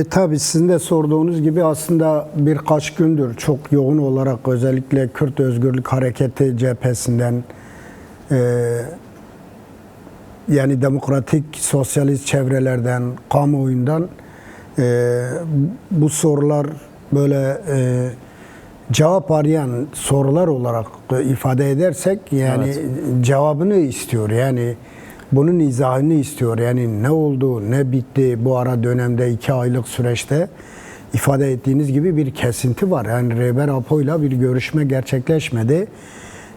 Tabii sizin de sorduğunuz gibi aslında birkaç gündür çok yoğun olarak özellikle Kürt Özgürlük Hareketi cephesinden yani demokratik sosyalist çevrelerden, kamuoyundan bu sorular böyle cevap arayan sorular olarak ifade edersek yani Evet. cevabını istiyor. Yani bunun izahını istiyor. Yani ne oldu, ne bitti bu ara dönemde 2 aylık süreçte ifade ettiğiniz gibi bir kesinti var. Yani Rehber Apo'yla bir görüşme gerçekleşmedi.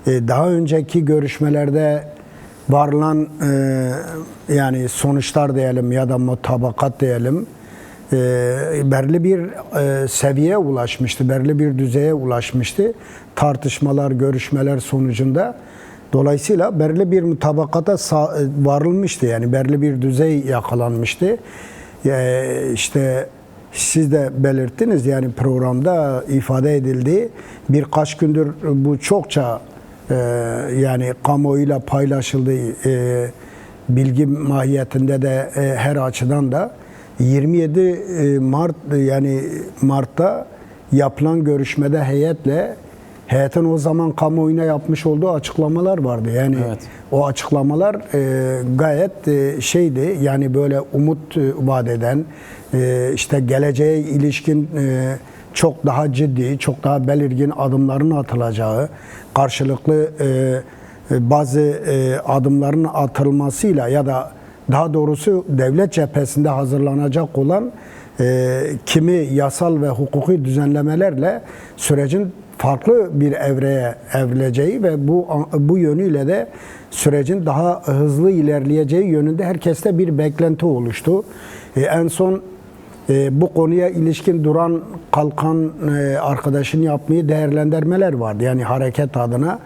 Daha önceki görüşmelerde varılan yani sonuçlar diyelim ya da mutabakat diyelim belirli bir seviyeye ulaşmıştı, belirli bir düzeye ulaşmıştı. Tartışmalar, görüşmeler sonucunda dolayısıyla belirli bir mutabakata varılmıştı. Yani belirli bir düzey yakalanmıştı. İşte siz de belirttiniz yani programda ifade edildi. Birkaç gündür bu çokça yani kamuoyuyla paylaşıldı. Bilgi mahiyetinde de her açıdan da 27 Mart yani Mart'ta yapılan görüşmede heyetin o zaman kamuoyuna yapmış olduğu açıklamalar vardı. Yani Evet. o açıklamalar gayet şeydi yani böyle umut vaat eden işte geleceğe ilişkin çok daha ciddi, çok daha belirgin adımların atılacağı, karşılıklı bazı adımların atılmasıyla ya da daha doğrusu devlet cephesinde hazırlanacak olan kimi yasal ve hukuki düzenlemelerle sürecin farklı bir evreye evrileceği ve bu yönüyle de sürecin daha hızlı ilerleyeceği yönünde herkeste bir beklenti oluştu. En son bu konuya ilişkin duran kalkan arkadaşın yapmayı değerlendirmeler vardı. Yani hareket adına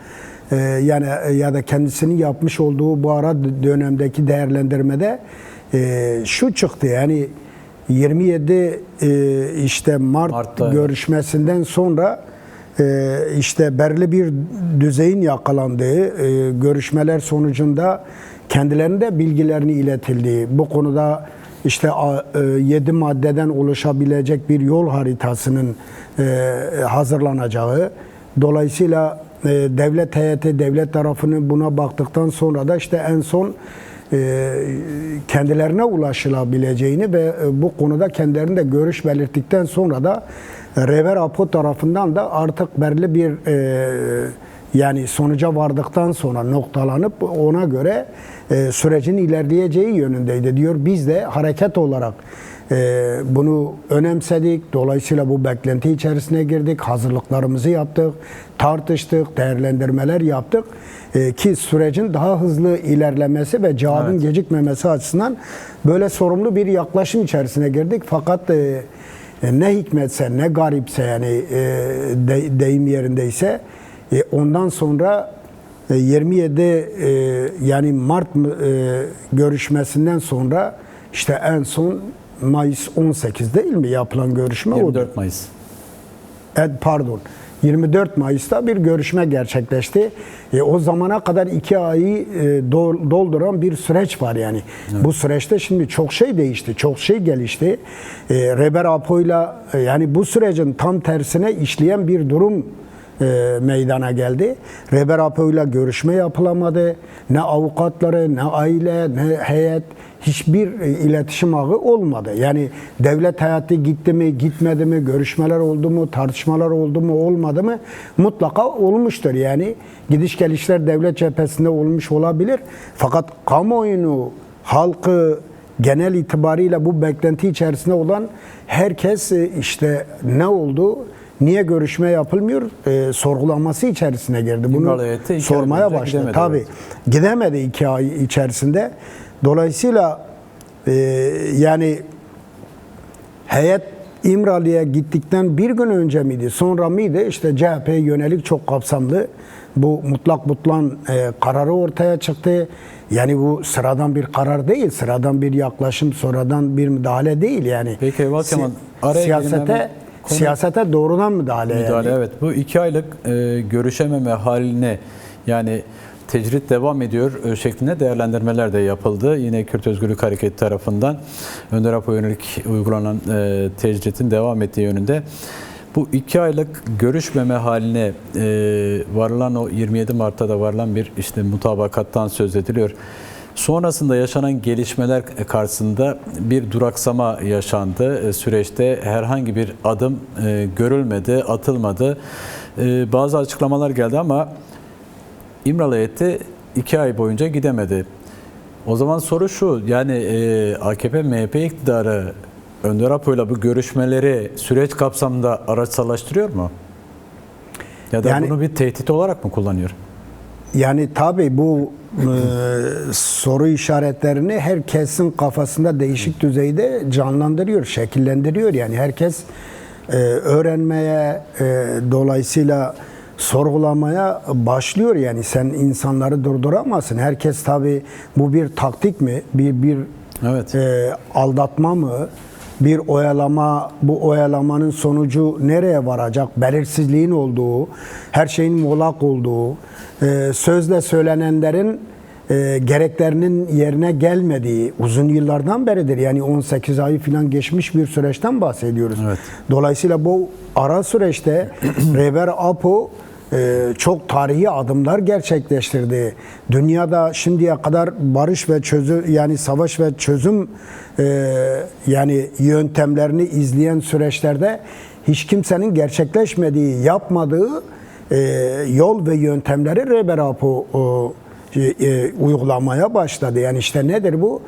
yani ya da kendisinin yapmış olduğu bu ara dönemdeki değerlendirmede şu çıktı yani 27 işte Mart görüşmesinden sonra işte belirli bir düzeyin yakalandığı görüşmeler sonucunda kendilerinde bilgilerini iletildiği bu konuda işte 7 maddeden oluşabilecek bir yol haritasının hazırlanacağı dolayısıyla devlet heyeti, devlet tarafını buna baktıktan sonra da işte en son kendilerine ulaşılabileceğini ve bu konuda kendilerinde görüş belirttikten sonra da Rehber Apo tarafından da artık belirli bir yani sonuca vardıktan sonra noktalanıp ona göre sürecin ilerleyeceği yönündeydi diyor. Biz de hareket olarak bunu önemsedik. Dolayısıyla bu beklenti içerisine girdik. Hazırlıklarımızı yaptık. Tartıştık. Değerlendirmeler yaptık. Ki sürecin daha hızlı ilerlemesi ve cevabın gecikmemesi açısından böyle sorumlu bir yaklaşım içerisine girdik. Fakat ne hikmetse ne garipse yani deyim yerindeyse ondan sonra 27 yani Mart görüşmesinden sonra işte en son Mayıs 18 değil mi yapılan görüşme? 24 Mayıs. Pardon. 24 Mayıs'ta bir görüşme gerçekleşti. O zamana kadar 2 ayı dolduran bir süreç var yani. Evet. Bu süreçte şimdi çok şey değişti, çok şey gelişti. Rehber Apo'yla yani bu sürecin tam tersine işleyen bir durum meydana geldi. Rehber Apo'yla görüşme yapılamadı. Ne avukatları, ne aile, ne heyet hiçbir iletişim ağı olmadı. Yani devlet heyeti gitti mi, gitmedi mi, görüşmeler oldu mu, tartışmalar oldu mu, olmadı mı? Mutlaka olmuştur. Yani gidiş gelişler devlet cephesinde olmuş olabilir. Fakat kamuoyunu, halkı genel itibariyle bu beklenti içerisinde olan herkes işte ne oldu? Niye görüşme yapılmıyor? Sorgulaması içerisine girdi. Bunu sormaya başladı. Tabii gidemedi 2 ay içerisinde. Dolayısıyla yani heyet İmralı'ya gittikten bir gün önce miydi, sonra mıydı? İşte CHP'ye yönelik çok kapsamlı bu mutlak butlan kararı ortaya çıktı. Yani bu sıradan bir karar değil, sıradan bir yaklaşım, sonradan bir müdahale değil yani. Peki Eyvallah Kemal, siyasete doğrudan müdahale yani. Evet. Bu 2 aylık görüşememe haline yani tecrit devam ediyor şeklinde değerlendirmeler de yapıldı. Yine Kürt Özgürlük Hareketi tarafından Önder Apo'ya yönelik uygulanan tecritin devam ettiği yönünde. Bu 2 aylık görüşmeme haline varılan, o 27 Mart'ta da varılan bir işte mutabakattan söz ediliyor. Sonrasında yaşanan gelişmeler karşısında bir duraksama yaşandı. Süreçte herhangi bir adım görülmedi, atılmadı. Bazı açıklamalar geldi ama İmralı heyeti 2 ay boyunca gidemedi. O zaman soru şu, yani AKP-MHP iktidarı Önder Apo'yla bu görüşmeleri süreç kapsamında araçsallaştırıyor mu? Ya da bunu bir tehdit olarak mı kullanıyor? Yani tabii bu soru işaretlerini herkesin kafasında değişik düzeyde canlandırıyor, şekillendiriyor. Yani herkes öğrenmeye, dolayısıyla sorgulamaya başlıyor. Yani sen insanları durduramazsın. Herkes tabii bu bir taktik mi, bir evet. Aldatma mı, bir oyalama, bu oyalamanın sonucu nereye varacak? Belirsizliğin olduğu, her şeyin muğlak olduğu, sözle söylenenlerin gereklerinin yerine gelmediği uzun yıllardan beridir. Yani 18 ayı falan geçmiş bir süreçten bahsediyoruz. Evet. Dolayısıyla bu ara süreçte Rehber Apo çok tarihi adımlar gerçekleştirdi. Dünyada şimdiye kadar barış ve çözüm, yani savaş ve çözüm yani yöntemlerini izleyen süreçlerde hiç kimsenin gerçekleşmediği, yapmadığı yol ve yöntemleri Rehber Apo uygulamaya başladı. Yani işte nedir bu?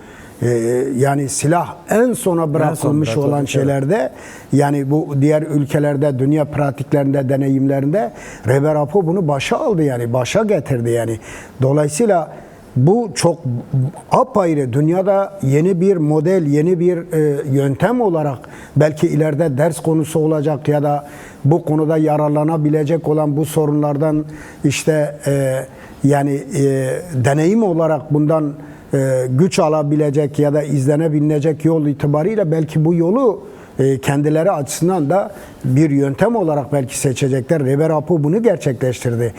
Yani silah en sona bırakılmış olan şeylerde, yani bu diğer ülkelerde, dünya pratiklerinde, deneyimlerinde Rehber Apo bunu başa aldı, yani başa getirdi yani. Dolayısıyla bu çok apayrı, dünyada yeni bir model, yeni bir yöntem olarak belki ileride ders konusu olacak ya da bu konuda yararlanabilecek olan bu sorunlardan işte yani deneyim olarak bundan güç alabilecek ya da izlenebilecek yol itibariyle belki bu yolu kendileri açısından da bir yöntem olarak belki seçecekler. Rehber Apo bunu gerçekleştirdi.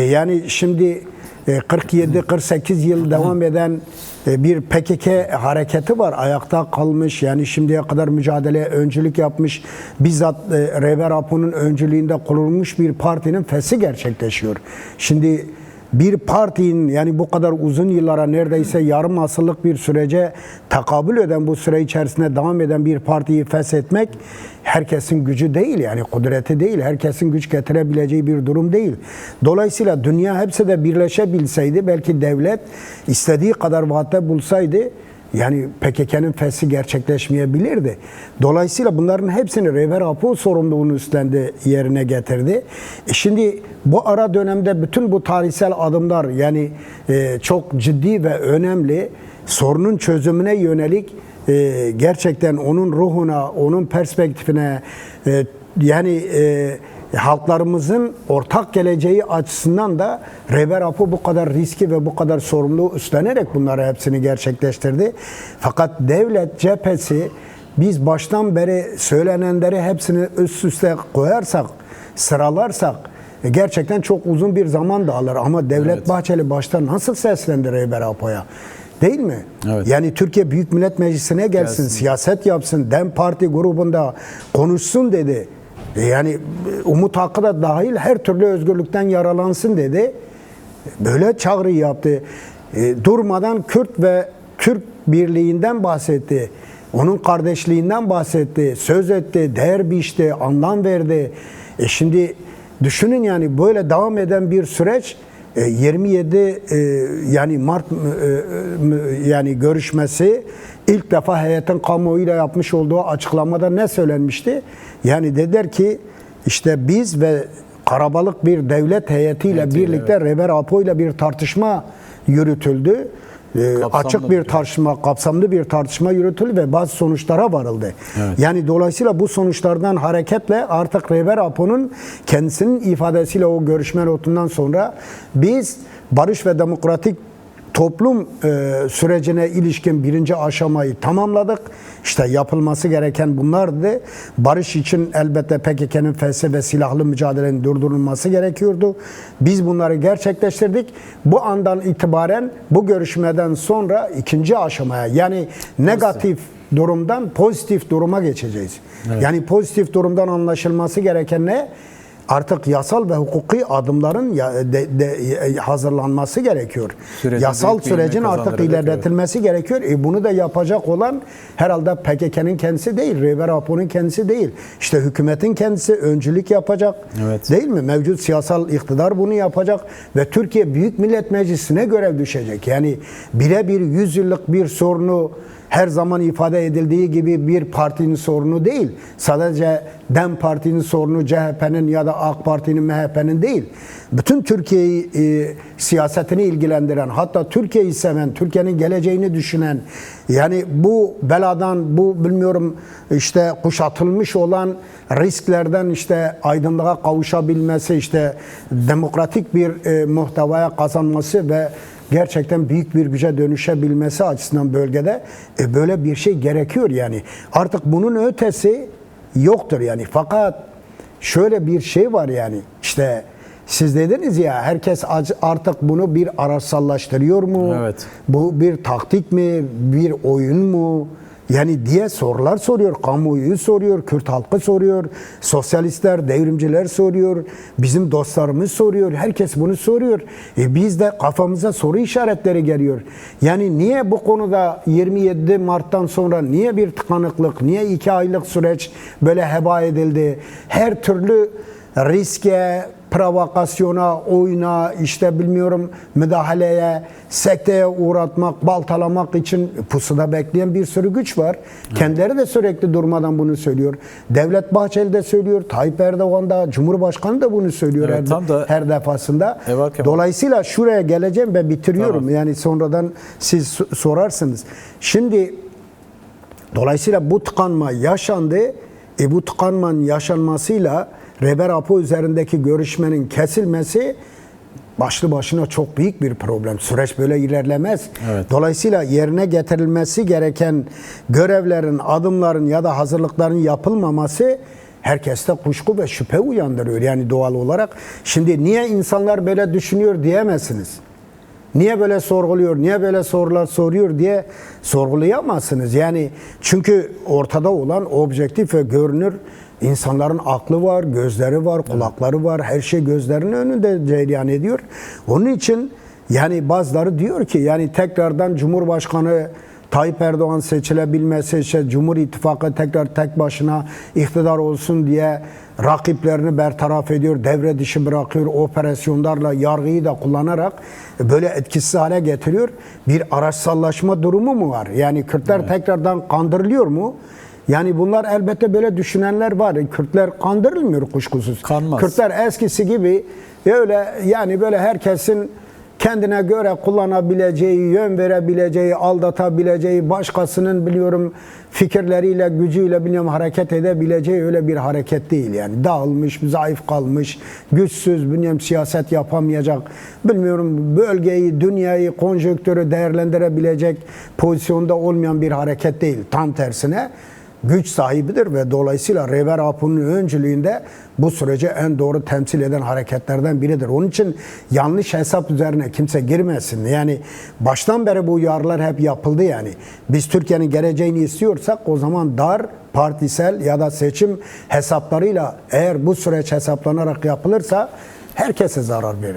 Yani şimdi 47-48 yıl devam eden bir PKK hareketi var. Ayakta kalmış, yani şimdiye kadar mücadeleye öncülük yapmış, bizzat Rehber Apo'nun öncülüğünde kurulmuş bir partinin feshi gerçekleşiyor. Şimdi bir partinin, yani bu kadar uzun yıllara, neredeyse yarım asırlık bir sürece tekabül eden, bu süre içerisinde devam eden bir partiyi feshetmek herkesin gücü değil, yani kudreti değil, herkesin güç getirebileceği bir durum değil. Dolayısıyla dünya hepsi de birleşebilseydi, belki devlet istediği kadar vaatte bulsaydı, yani PKK'nın feshi gerçekleşmeyebilirdi. Dolayısıyla bunların hepsini Rehber Apo sorumluluğunu üstlendi, yerine getirdi. Şimdi bu ara dönemde bütün bu tarihsel adımlar, yani çok ciddi ve önemli, sorunun çözümüne yönelik gerçekten onun ruhuna, onun perspektifine, yani halklarımızın ortak geleceği açısından da Rehber Apo bu kadar riski ve bu kadar sorumluluğu üstlenerek bunları hepsini gerçekleştirdi. Fakat devlet cephesi, biz baştan beri söylenenleri hepsini üst üste koyarsak, sıralarsak gerçekten çok uzun bir zaman da alır. Ama Devlet Bahçeli başta nasıl seslendi Rehber Apo'ya? Değil mi? Evet. Yani Türkiye Büyük Millet Meclisi'ne gelsin, siyaset yapsın, DEM Parti grubunda konuşsun dedi. Yani Umut Hakkı da dahil her türlü özgürlükten yaralansın dedi. Böyle çağrı yaptı. Durmadan Kürt ve Türk birliğinden bahsetti. Onun kardeşliğinden bahsetti. Söz etti, değer biçti, anlam verdi. Şimdi düşünün, yani böyle devam eden bir süreç, 27 yani Mart yani görüşmesi, ilk defa heyetin kamuoyuyla yapmış olduğu açıklamada ne söylenmişti? Yani dediler ki işte biz ve karabalık bir devlet heyetiyle birlikte Rehber Apo ile bir tartışma yürütüldü. Açık bir tartışma, kapsamlı bir tartışma yürütüldü ve bazı sonuçlara varıldı. Evet. Yani dolayısıyla bu sonuçlardan hareketle artık Rehber Apo'nun kendisinin ifadesiyle o görüşme notundan sonra biz barış ve demokratik toplum sürecine ilişkin birinci aşamayı tamamladık. İşte yapılması gereken bunlardı. Barış için elbette PKK'nın fesih ve silahlı mücadelenin durdurulması gerekiyordu. Biz bunları gerçekleştirdik. Bu andan itibaren bu görüşmeden sonra ikinci aşamaya, yani negatif durumdan pozitif duruma geçeceğiz. Evet. Yani pozitif durumdan anlaşılması gereken ne? Artık yasal ve hukuki adımların hazırlanması gerekiyor. Yasal büyük bir ivme sürecin artık kazandıracak, ilerletilmesi gerekiyor. Bunu da yapacak olan herhalde PKK'nın kendisi değil, Rehber Apo'nun kendisi değil. İşte hükümetin kendisi öncülük yapacak. Evet. Değil mi? Mevcut siyasal iktidar bunu yapacak ve Türkiye Büyük Millet Meclisi'ne görev düşecek. Yani birebir 100 yıllık bir sorunu her zaman ifade edildiği gibi bir partinin sorunu değil. Sadece DEM Parti'nin sorunu, CHP'nin ya da AK Parti'nin, MHP'nin değil. Bütün Türkiye'yi siyasetini ilgilendiren, hatta Türkiye'yi seven, Türkiye'nin geleceğini düşünen, yani bu beladan, bu bilmiyorum işte kuşatılmış olan risklerden işte aydınlığa kavuşabilmesi, işte demokratik bir muhtevaya kazanması ve gerçekten büyük bir güce dönüşebilmesi açısından bölgede böyle bir şey gerekiyor yani. Artık bunun ötesi yoktur yani. Fakat şöyle bir şey var yani. İşte siz dediniz ya, herkes artık bunu bir araçsallaştırıyor mu? Evet. Bu bir taktik mi? Bir oyun mu? Yani diye sorular soruyor. Kamuoyu soruyor, Kürt halkı soruyor, sosyalistler, devrimciler soruyor, bizim dostlarımız soruyor. Herkes bunu soruyor. Biz de kafamıza soru işaretleri geliyor. Yani niye bu konuda 27 Mart'tan sonra niye bir tıkanıklık, niye 2 aylık süreç böyle heba edildi? Her türlü riske, provokasyona, oyuna, işte bilmiyorum müdahaleye, sekteye uğratmak, baltalamak için pusuda bekleyen bir sürü güç var. Kendileri de sürekli durmadan bunu söylüyor. Devlet Bahçeli de söylüyor, Tayyip Erdoğan da, Cumhurbaşkanı da bunu söylüyor Evet, tam da her defasında. Kemal. Dolayısıyla şuraya geleceğim ve bitiriyorum. Tamam. Yani sonradan siz sorarsınız. Şimdi dolayısıyla bu tıkanma yaşandı. Bu tıkanmanın yaşanmasıyla Rehber Apo üzerindeki görüşmenin kesilmesi başlı başına çok büyük bir problem. Süreç böyle ilerlemez. Evet. Dolayısıyla yerine getirilmesi gereken görevlerin, adımların ya da hazırlıkların yapılmaması herkeste kuşku ve şüphe uyandırıyor. Yani doğal olarak. Şimdi niye insanlar böyle düşünüyor diyemezsiniz. Niye böyle sorguluyor, niye böyle sorular soruyor diye sorgulayamazsınız. Yani çünkü ortada olan objektif ve görünür insanların aklı var, gözleri var, kulakları var. Her şey gözlerinin önünde cereyan ediyor. Onun için yani bazıları diyor ki yani tekrardan Cumhurbaşkanı Tayyip Erdoğan seçilebilmesi, işte Cumhur İttifakı tekrar tek başına iktidar olsun diye rakiplerini bertaraf ediyor, devre dışı bırakıyor, operasyonlarla yargıyı da kullanarak böyle etkisiz hale getiriyor. Bir araçsallaşma durumu mu var? Yani Kürtler tekrardan kandırılıyor mu? Yani bunlar elbette böyle düşünenler var. Kürtler kandırılmıyor kuşkusuz. Kanmaz. Kürtler eskisi gibi öyle yani böyle herkesin kendine göre kullanabileceği, yön verebileceği, aldatabileceği, başkasının biliyorum fikirleriyle, gücüyle biliyorum hareket edebileceği öyle bir hareket değil yani. Dağılmış, zayıf kalmış, güçsüz, biliyorum siyaset yapamayacak, bilmiyorum bölgeyi, dünyayı, konjonktürü değerlendirebilecek pozisyonda olmayan bir hareket değil. Tam tersine güç sahibidir ve dolayısıyla Rehber Apo'nun öncülüğünde bu süreci en doğru temsil eden hareketlerden biridir. Onun için yanlış hesap üzerine kimse girmesin. Yani baştan beri bu uyarılar hep yapıldı yani. Biz Türkiye'nin geleceğini istiyorsak o zaman dar, partisel ya da seçim hesaplarıyla eğer bu süreç hesaplanarak yapılırsa herkese zarar verir.